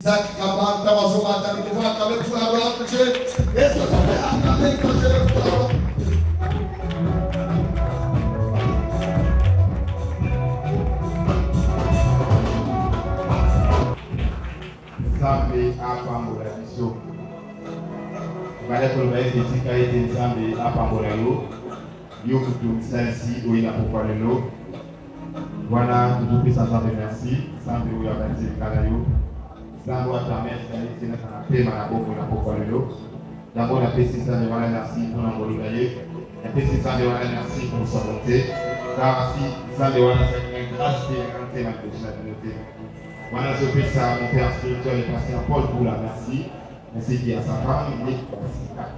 Nzambe apambola biso. Koloba ete etika ete Nzambe apambola yo. Yo kutu misalisi oyina pokwa lelo. Wana totopesa Nzambe merci. Nzambe oyo abatisaka na yo. Nzambe apermettre ete nakana pema na bongo na pokwa lelo. D'abord napesi Nzambe wana merci mpona ngolinga ye. Napesi Nzambe wana merci pour sa bonté. Car si Nzambe wana azalaki grâce te nakana te na liboso na bino te. Voilà, je fais ça, mon père spirituel et pasteur Paul Boula, merci. Merci à sa femme,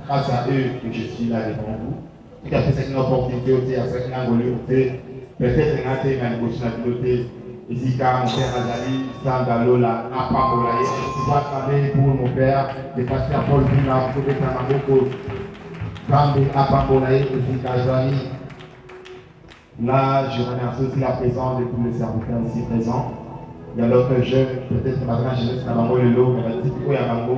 grâce à eux que je suis là devant vous. Et qu'après cette opportunité, à cette langue, peut-être un athée, mais une gauche nationalité. Ici, car mon père Azali, Sandalola, Apamola, je dois travailler pour mon père, le pasteur Paul Boula, pour que ça m'a beaucoup. Zambe, Apamola, ici, Kajani. Là, je remercie aussi la présence de tous les serviteurs ici présents. Il y a l'autre jeune, peut-être ma grande jeunesse n'a pas le lot, mais la petite fille à Bango,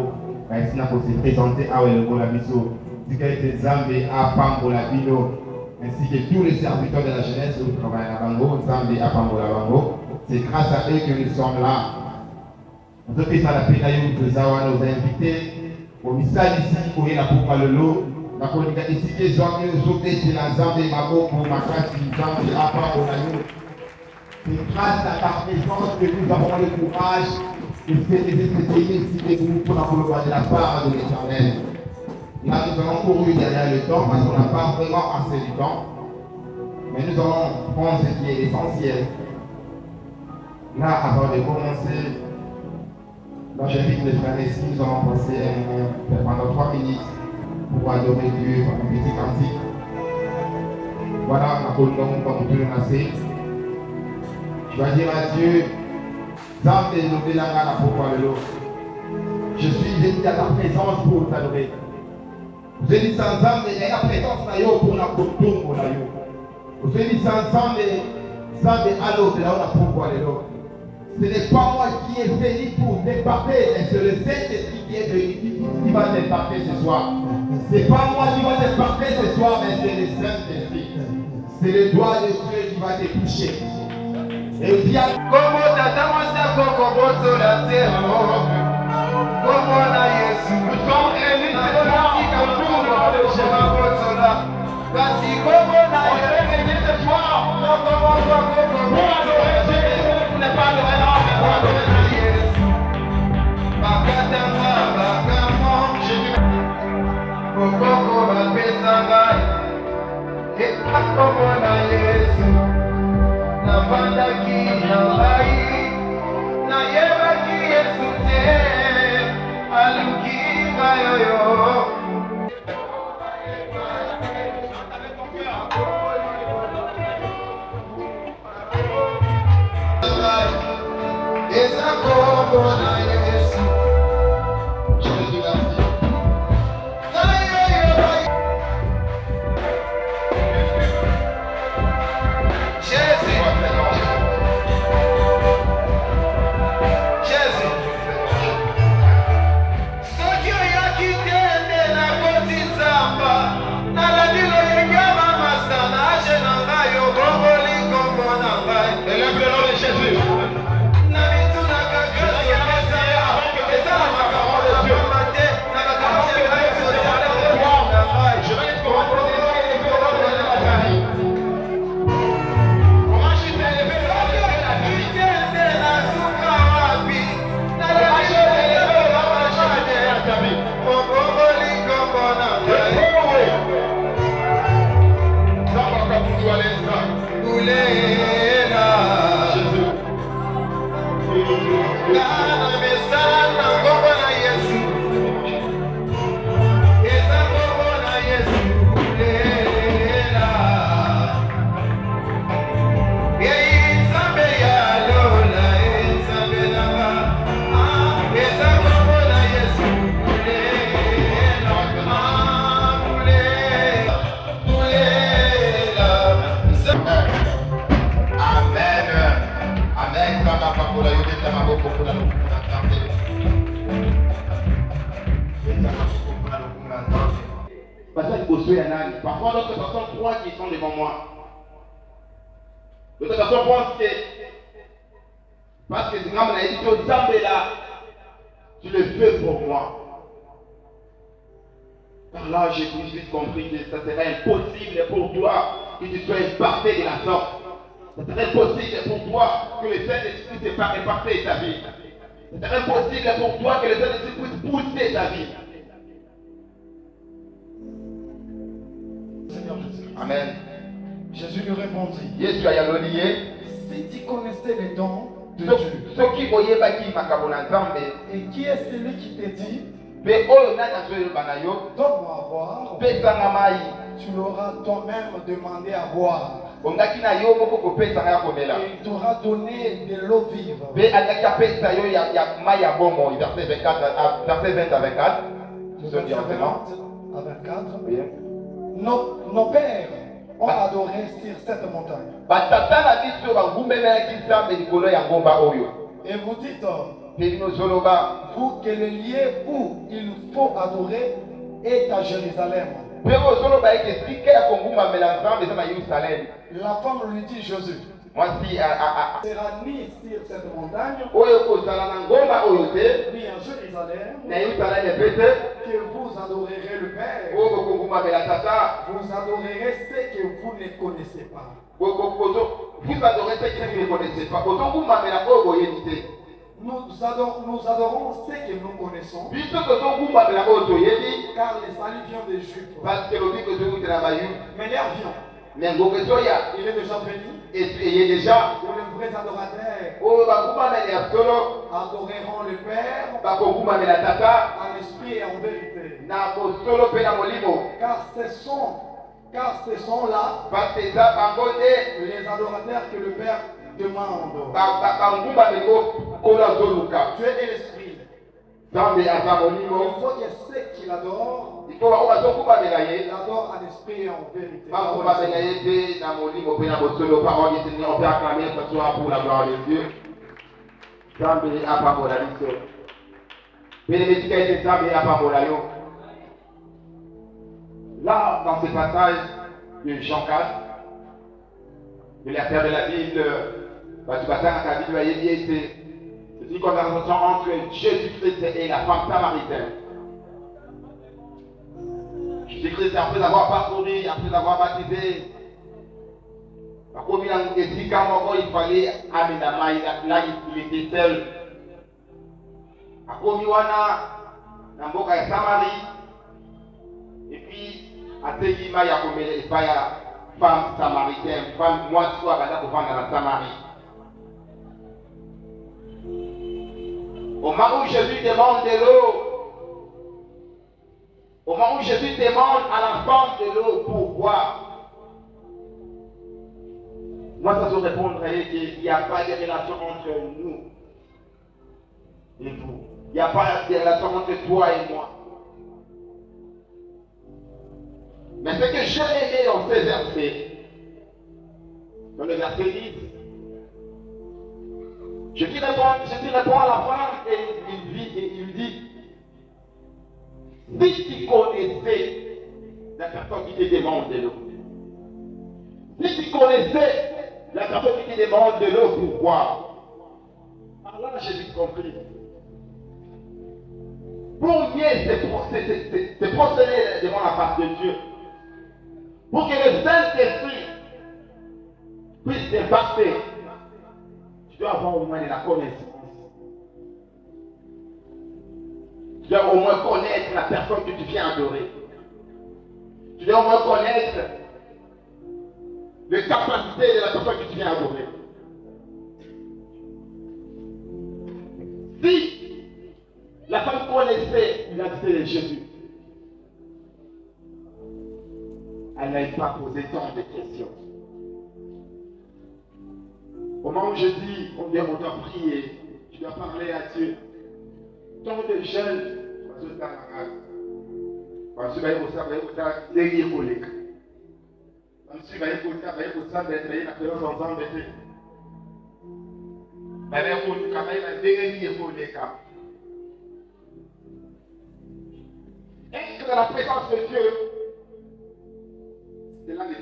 ici n'a pas se présenter à la mission. C'est qu'elle était Zambé à Pambola Bino, ainsi que tous les serviteurs de la jeunesse qui travaillent à Bango, Zambé à Pambola Bango. C'est grâce à eux que nous sommes là. On peut faire la peine à nous Zawa nous a invités au message ici pour y aller pour le lot. La chronique ici que les hommes nous ont été dans Zambé Mabo pour ma classe Zambé à Pambola Bino. C'est grâce à ta présence que nous avons le courage de faire des essais ici des groupes pour la vouloir de la part de l'Éternel. Là, nous avons couru derrière le temps parce qu'on n'a pas vraiment assez du temps. Mais nous allons prendre ce qui est essentiel. Là, avant de commencer, là, j'invite les frères ici, nous allons passer pendant 3 minutes pour adorer Dieu par un petit cantique. Voilà, la colonne comme on peut le lancer. Je vais dire à Dieu, Zambé nous délangera pourquoi le lot. Je suis venu à ta présence pour t'adorer. Je dis sans Zambé, il y a la présence de Dieu pour la coutume de Dieu. Je dis sans Zambé, Zambé à l'eau de la pourquoi le lot. Ce n'est pas moi qui est venu pour départer, mais c'est le Saint-Esprit qui est venu qui va départer ce soir. Ce n'est pas moi qui va départer ce soir, mais c'est le Saint-Esprit. C'est le doigt de Dieu qui va te toucher. Et puis, comment t'attends Coco Bozo la terre, comment la Yesu, nous sommes réunis cette fois-ci comme tout le monde, je m'apporte là. Voici comment la Yesu, cette fois, non, comment Coco Bozo, vous n'êtes pas le vrai nom, mais vous adorez la Yesu. Bakatama, Bakamo, je dis, Coco va pesanga, et comment la Yesu. Navandaki ngai na yebaki Yesu te aluki ngayoyo Ezakombo na Yesu Parfois, d'autres personnes croient qu'ils sont devant moi. D'autres personnes pensent que parce que c'est comme la dit que là, tu le fais pour moi. Par là, j'ai tout de suite compris que ça serait impossible pour toi que tu sois imparfait de la sorte. Ça serait impossible pour toi que le Saint-Esprit ne soit pas imparfait ta vie. Ça serait impossible pour toi que le Saint-Esprit puisse pousser ta vie. Seigneur Jésus. Amen. Jésus lui répondit. Jésus a lié. Si tu connaissais les dons de Ce Dieu, qui voyait qui m'a et qui est celui qui te dit, donne-moi donne-moi à boire, tu l'auras toi-même demandé à boire. Et il t'aura donné de l'eau vive. Verset 20 à 24. Verset 20 à 24. Nos pères ont adoré sur cette montagne. Et vous dites, vous, que le lieu où il faut adorer est à Jérusalem. La femme lui dit, Jésus, sera ni sur cette montagne, ni à Jérusalem, que vous adorerez le Père. Vous adorerez ce que vous ne connaissez pas. Vous adorez ce que vous ne connaissez pas. Nous adorons ce que nous connaissons, car les salut vient des Juifs. Mais l'air vient. Il est déjà venu. Et déjà, Où les vrais adorateurs adoreront le Père en esprit et en vérité. Car ce sont là les adorateurs que le Père demande. Tu es l'esprit. Il faut que ceux qui l'adorent, il adore en esprit et en vérité. On peut acclamer ce soir pour la gloire de Dieu. Là, dans ce passage de Jean 4, de l'affaire de la Bible, c'est une conversation entre Jésus-Christ et la femme samaritaine. Jésus-Christ, après avoir parcouru, après avoir baptisé, il fallait aller là, il était seul. Et puis, à Télima, il y a une femme samaritaine, femme moi soit pour vendre dans la Samarie. Au moment où Jésus demande de l'eau, au moment où Jésus demande à la femme de l'eau pour boire, moi, ça se répondrait qu'il n'y a pas de relation entre nous et vous. Il n'y a pas de relation entre toi et moi. Mais ce que j'ai aimé dans ces versets, dans le verset 10, je lui réponds à la femme et il dit, si tu connaissais la personne qui te demande de l'eau, si tu connaissais la personne qui te demande de l'eau pour boire, alors là j'ai vite compris. Pour mieux se prosterner devant la face de Dieu, pour que le Saint-Esprit puisse t'impacter, tu dois avoir au moins de la connaissance. Tu dois au moins connaître la personne que tu viens adorer. Tu dois au moins connaître les capacités de la personne que tu viens adorer. Si la femme connaissait l'identité de Jésus, elle n'avait pas posé tant de questions. Au moment où je dis, on doit prier, tu dois parler à Dieu. Tant de jeunes, être dans la présence de Dieu,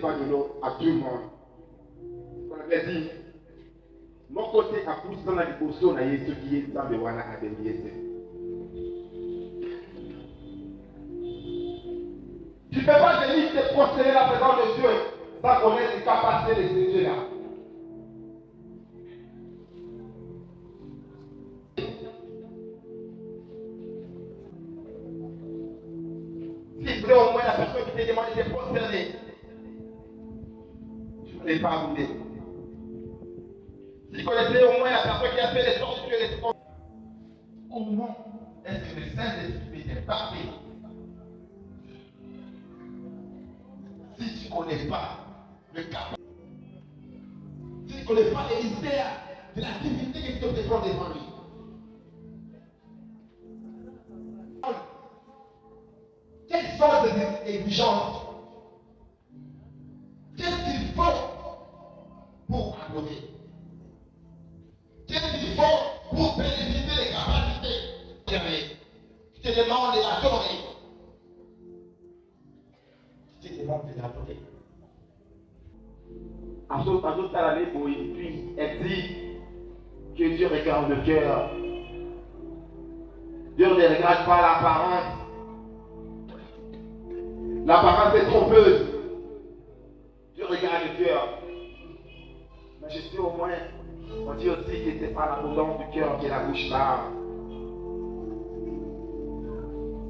pas de l'eau à tout le monde. On avait dit, mon côté à pousse dans la liposo, on a eu ce qui est dans le Wana à délier. Tu ne peux pas venir te prosterner la présence de Dieu sans connaître les capacités de ce Dieu-là. Si tu es au moins la personne qui te demande de te prosterner, tu ne l'es pas voulu. Si tu connaissais au moins la personne qui a fait les sortes de l'esprit, comment est-ce que le Saint-Esprit est parfait? Si tu ne connais pas le cap, si tu ne connais pas les mystères de la divinité qui te défend devant lui, quelles sont ces exigences? Qu'est-ce qu'il faut pour adorer? Qu'est-ce qu'il faut pour bénéficier des capacités? Je te demande de l'adorer. Je te demande de l'adorer. À d'autres salariés, puis elle dit que Dieu regarde le cœur. Dieu ne regarde pas l'apparence. L'apparence est trompeuse. Dieu regarde le cœur. Mais je sais au moins, on dit aussi que ce n'est pas l'abondance du cœur que la bouche parle.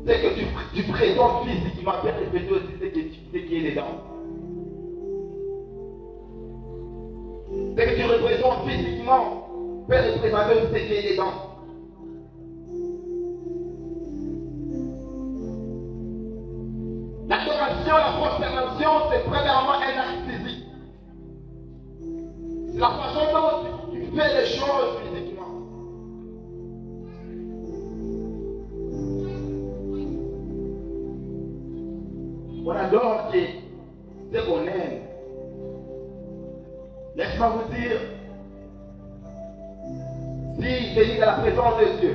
C'est que tu présentes physiquement, bien répéter aussi ce qui est dedans. C'est que tu représentes physiquement, peut représenter ce qui est dedans. L'adoration, la prosternation, c'est premièrement un acte physique. C'est la façon dont tu fais les choses physiquement. On adore ce qu'on aime. Laisse-moi vous dire, si venir à la présence de Dieu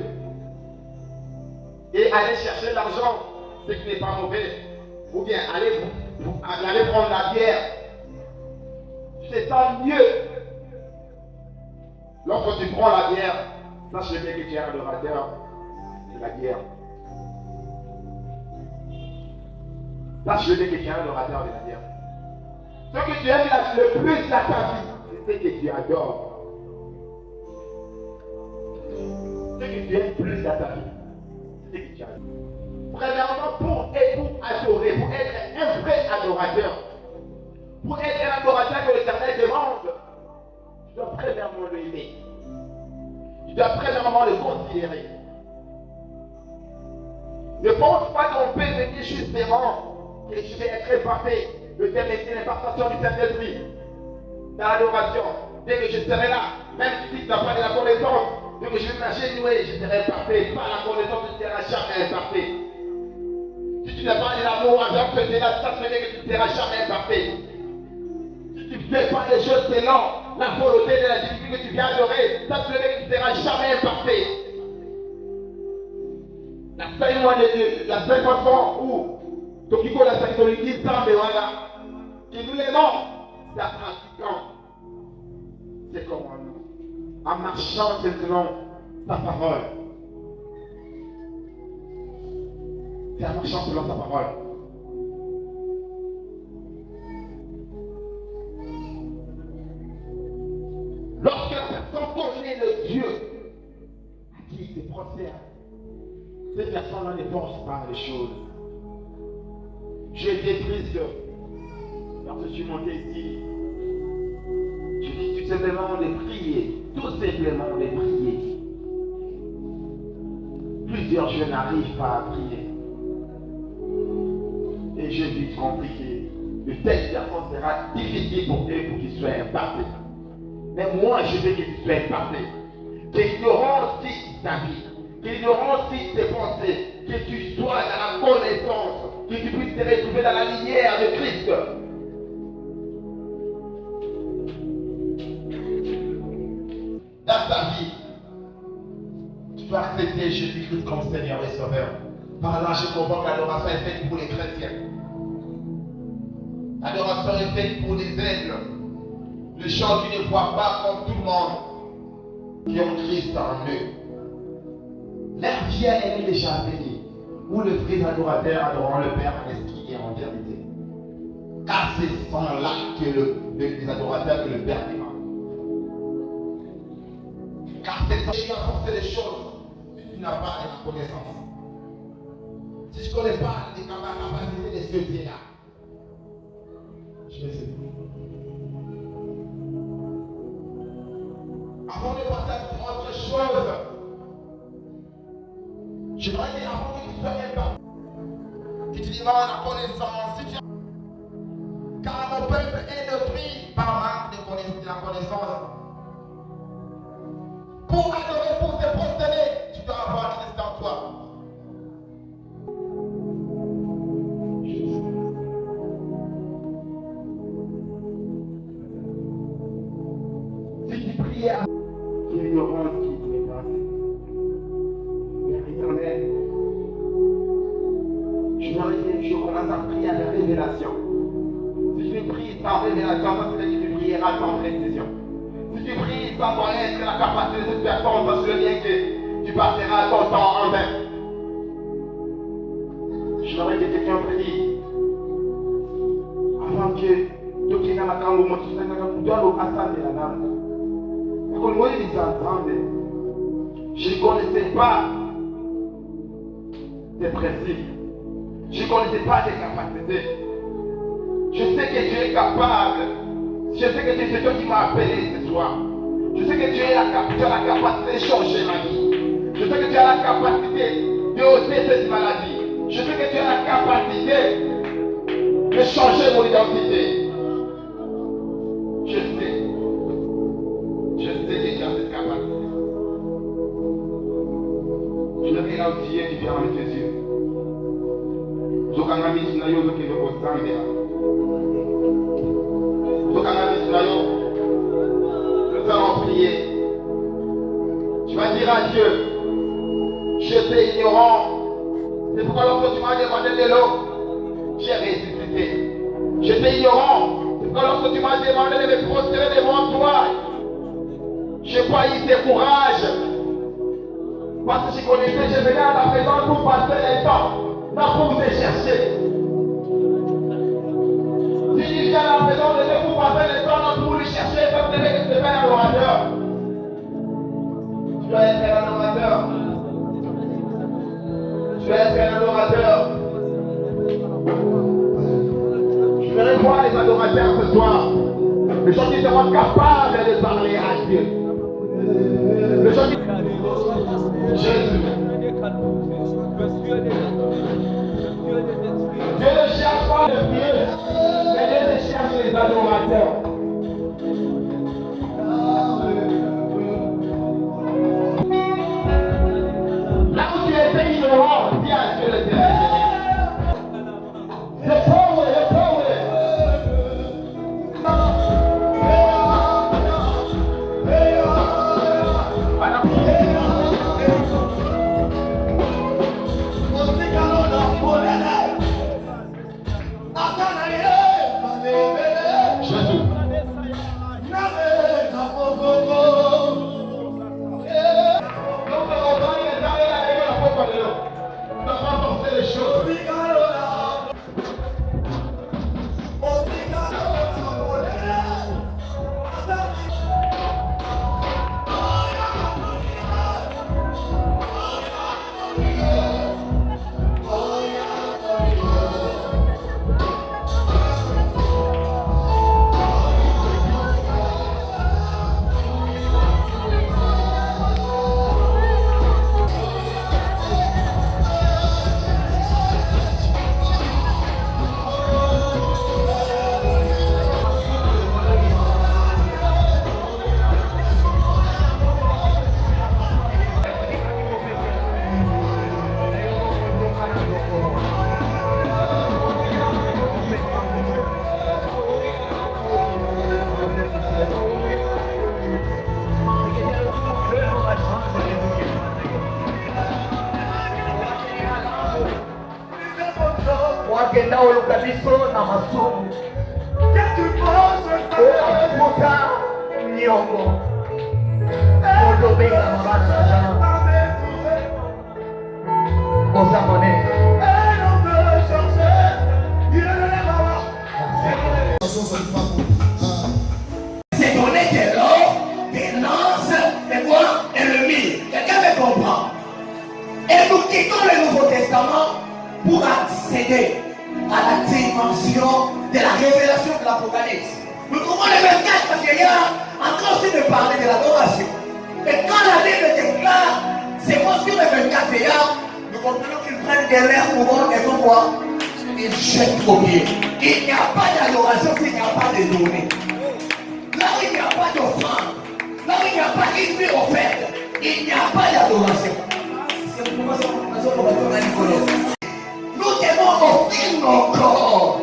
et aller chercher l'argent, ce qui n'est pas mauvais, ou bien aller prendre la bière, tu te sens mieux. Lorsque tu prends la bière, sache bien que tu es un adorateur de la bière. Sache bien que tu es un adorateur de la bière. Ce que tu aimes le plus dans ta vie, c'est ce que tu adores. Ce que tu aimes plus dans ta vie, c'est ce que tu adores. Premièrement, pour adorer, pour être un vrai adorateur, pour être un adorateur que l'Éternel demande, tu dois premièrement le aimer. Tu dois premièrement le considérer. Ne pense pas qu'on peut venir justement que je vais être parfait. Le thème est l'impartation du Saint-Esprit dans l'adoration. Dès que je serai là, même si tu n'as pas de la connaissance, dès que je vais m'agenouiller, je serai parfait. Par la connaissance, tu ne seras jamais imparfait. Si tu n'as pas de l'amour envers ce Dieu-là, ça se fait que tu ne seras jamais imparfait. Si tu ne fais pas les choses selon la volonté de la divinité que tu viens adorer, ça se fait que tu ne seras jamais imparfait. La seule façon où Tokiko la sexualité semble voilà, que nous l'aimons, c'est en pratiquant ses commandements, en marchant selon sa parole. C'est en marchant selon sa parole. Lorsque la personne connaît le Dieu à qui il se prosterne, cette personne ne pense pas les choses. J'ai été triste lorsque je suis monté ici. Je dis tout simplement de prier, tout simplement de prier. Plusieurs jeunes n'arrivent pas à prier. Et j'ai vite compris que de telles personnes sera difficile pour eux pour qu'ils soient impactés. Mais moi, je veux que tu sois impacté. Que l'ignorance quitte ta vie. Que l'ignorance quitte tes pensées. Que tu sois dans la connaissance. Que tu puisses te retrouver dans la lumière de Christ. Dans ta vie, tu dois accepter Jésus-Christ comme Seigneur et Sauveur. Par là, je convoque l'adoration est faite pour les chrétiens. L'adoration est faite pour les aigles, les gens qui ne voient pas comme tout le monde, qui ont Christ en eux. Leur vie est déjà bénie, où les vrais adorateurs adoreront le Père en esprit et en vérité. Car ce sont là que les adorateurs que le Père demande. Car c'est ça qui apporte les choses si tu n'as pas la connaissance. Si je ne connais pas les capacités de ce Dieu-là, je vais essayer. Avant de passer à autre chose, j'aimerais dire avant que tu sois impacté, que tu demandes la connaissance. Car mon peuple est détruit par manque de la connaissance. Pour adorer, pour te prosterner, tu dois avoir Christ en toi. Si tu priais à l'ignorance qui te dépasse, Père éternel, je commence à prier à la révélation. Si tu pries sans révélation, ça veut dire que tu prieras sans précision. Si tu pries sans connaître la capacité de cette personne, ça veut dire que tu passeras ton temps en vain. J'aimerais que quelqu'un prie avant que tout qui n'a pas de moment, tu dois attendre la name. Moi, je ne connaissais pas tes principes. Je ne connaissais pas tes capacités. Je sais que tu es capable. Je sais que c'est toi qui m'as appelé ce soir. Je sais que tu as la capacité de changer ma vie. Je sais que tu as la capacité de ôter cette maladie. Je sais que tu as la capacité de changer mon identité. Je sais que tu as cette capacité. Je le vais là aussi et tu viens avec Jésus. Je vais nous allons prier. Tu vas dire à Dieu, j'étais ignorant. C'est pourquoi lorsque tu m'as demandé de l'eau, j'ai ressuscité. J'étais ignorant. C'est pourquoi lorsque tu m'as demandé de me prosterner devant toi, j'ai pas eu de courage. Parce que je connaissais, je venais à la maison pour passer le temps, non pour te chercher. Si je viens à la maison de Dieu pour passer le temps, non pour le chercher, ça veut dire que tu es un adorateur. Tu dois être un adorateur. Tu dois être un adorateur. Je vais voir les adorateurs ce soir. Les gens qui seront capables de parler à Dieu. Les gens qui... Jésus. Dieu ne cherche pas le Dieu, mais Dieu cherche les adorateurs. Là où tu étais ignorant, dis à Dieu le Dieu. Le pauvre, le pauvre. Wakenda oluka biso na masumu Oafuta nyongo. Odobela mabasa. Osamone. C'est donné que l'eau, des lances, des voix et le mille. Quelqu'un me comprend. Et nous quittons le Nouveau Testament pour accéder à la dimension de la révélation de l'Apocalypse. Nous trouvons les 24 parce qu'il y a encore aussi de parler de l'adoration. Et quand la Bible déclare ces mentions de 24 veillards, nous comprenons qu'ils prennent des lèvres couronnes et font quoi? Ils jettent au pied. Il n'y a pas d'adoration s'il n'y a pas de données. Là où il n'y a pas d'offrande, là où il n'y a pas une vie offerte, il n'y a pas d'adoration. Nous devons offrir nos corps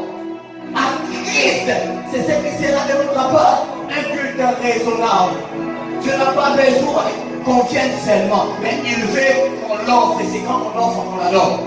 à Christ. C'est ce qui sera de notre part un culte raisonnable. Dieu n'a pas besoin qu'on vienne seulement, mais il veut qu'on l'offre. Et c'est quand on l'offre qu'on l'adore.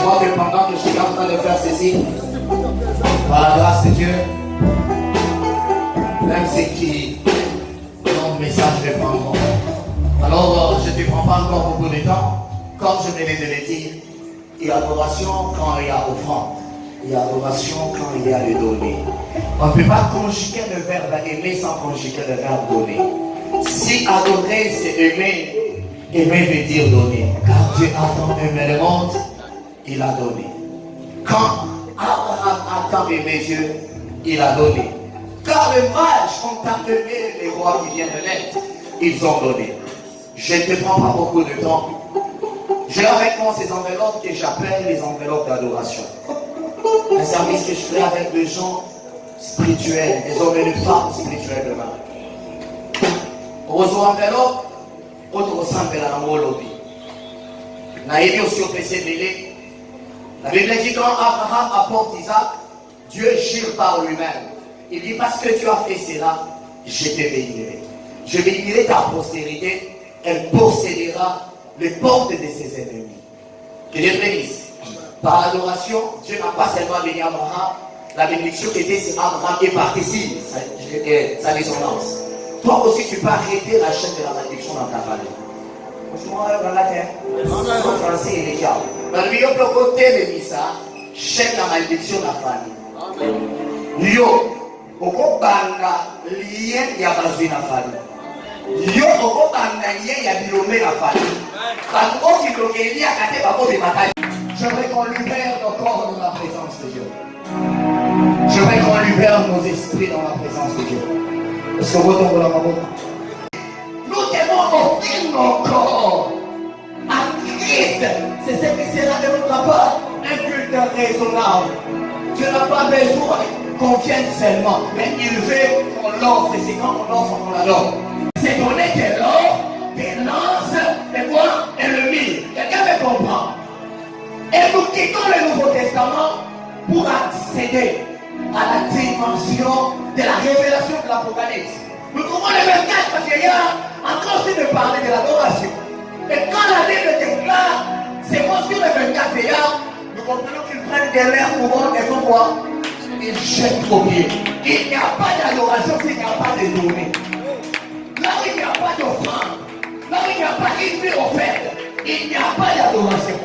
moi que pendant que je suis en train de faire ceci, par la grâce de Dieu, même ceux qui ont le message de prendre. Alors, je ne te prends pas encore beaucoup de temps. Comme je venais de le dire, il y a adoration quand il y a offrande. Il y a adoration quand il y a le donner. On ne peut pas conjuguer le verbe aimer sans conjuguer le verbe donner. Si adorer, c'est aimer, aimer veut dire donner. Car Dieu a tant aimé le monde, il a donné. Quand Abraham a tant aimé Dieu, il a donné. Car les mages ont tant aimé les rois qui viennent de l'Est, ils ont donné. Je ne te prends pas beaucoup de temps. J'ai avec moi ces enveloppes que j'appelle les enveloppes d'adoration. Un service que je fais avec des gens spirituels, des hommes et des femmes spirituelles demain. Reçois enveloppe, autre ressemble à la lobby. Naïvi aussi au PC Bélé. La Bible dit quand Abraham apporte Isaac, Dieu jure par lui-même. Il dit parce que tu as fait cela, je te bénirai. Je bénirai ta postérité, elle possédera les portes de ses ennemis. Que Dieu bénisse. Par l'adoration, Dieu n'a pas seulement béni Abraham, la bénédiction qui était sur Abraham est partie, sa descendance. Toi aussi, tu peux arrêter la chaîne de la malédiction dans ta famille. Dans la terre, en français, il est calme. Dans le milieu de côté de ça, chaîne la malédiction de la famille. Yo, au banga lien y a basé la famille. Yo, au banga lien y a bilomé la famille. Parce que tu dois lien à tes babos de bataille. J'aimerais qu'on libère nos corps dans la présence de Dieu. J'aimerais qu'on libère nos esprits dans la présence de Dieu. Est-ce que vous tombez la maman? Nous devons offrir nos corps à Christ. C'est ce qui sera de notre part un culte raisonnable. Dieu n'a pas besoin qu'on vienne seulement, mais il veut qu'on l'offre. Et c'est quand on l'offre qu'on la donne. C'est donner de l'or, des lances, des bois et le mille. Quelqu'un me comprend? Et nous quittons le Nouveau Testament pour accéder à la dimension de la révélation de l'Apocalypse. Nous trouvons le 24 parce qu'il y a encore aussi de parler de l'adoration. Et quand la Bible déclare, c'est moi sur le 24 veillards, nous comprenons qu'ils prennent des leurs couronnes et font quoi? Ils jettent au pied. Il n'y a pas d'adoration s'il n'y a pas de données. Là où il n'y a pas d'offrande, là où il n'y a pas une vie offerte, il n'y a pas d'adoration.